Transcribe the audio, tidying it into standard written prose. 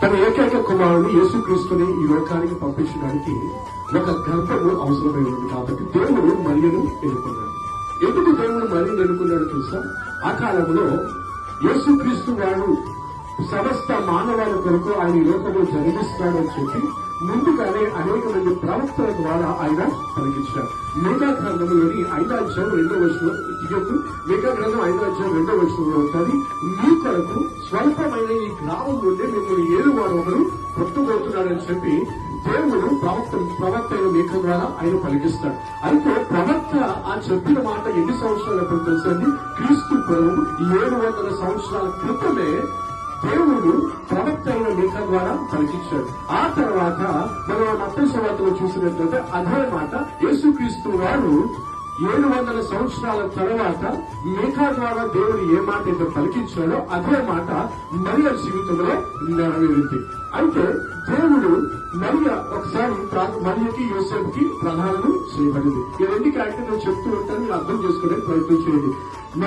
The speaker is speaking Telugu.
తన ఏకైక కుమారుని యేసుక్రీస్తుని ఈ లోకానికి పంపించడానికి ఒక గర్భము అవసరమై ఉంది కాబట్టి దేవుడు మరియను ఎన్నుకున్నాడు. ఎందుకు దేవుడు మరియను ఎన్నుకున్నాడు తెలుసా? ఆ కాలంలో యేసుక్రీస్తు వాడు సమస్త మానవాల కొరకు ఆయన ఈ లోకంలో జన్మిస్తాడని చెప్పి ముందుగానే అనేక మంది ప్రవక్తల ద్వారా ఆయన పలికించారు. మేఘా గ్రంథంలోని 5వ అధ్యాయం 2వ వచనంలో మేఘా గ్రంథం 5వ అధ్యాయం 2వ వచనంలో ఉంటుంది, మీ కొరకు స్వల్పమైన ఈ గ్రామం నుండి మిమ్మల్ని 7 వారు ఒకరు పుట్టబోతున్నాడని చెప్పి దేవుడు ప్రవక్త అయిన మేఘ ద్వారా ఆయన పలికిస్తాడు. అయితే ప్రవక్త ఆ చెప్పిన మాట ఎన్ని సంవత్సరాల క్రితం తెలుసండి? క్రీస్తు పూర్వం 700 సంవత్సరాల క్రితమే దేవుడు ప్రవక్త అయిన మేఘ ద్వారా పలికించాడు. ఆ తర్వాత మనం మత్తయి సువార్తలో చూసినట్లయితే అదే మాట యేసుక్రీస్తు వారు 700 సంవత్సరాల తర్వాత మేఘ ద్వారా దేవుడు ఏ మాట అయితే పలికించాడో అదే మాట మరియ జీవితంలో నెరవేరింది. అయితే దేవుడు మరియ ఒకసారి మరియకి యోసేపుకి ప్రధానం చేయబడింది. ఈ రెండు క్యారెక్టర్ నేను చెప్తూ ఉంటాను, మీరు అర్థం చేసుకునే ప్రయత్నం చేయండి.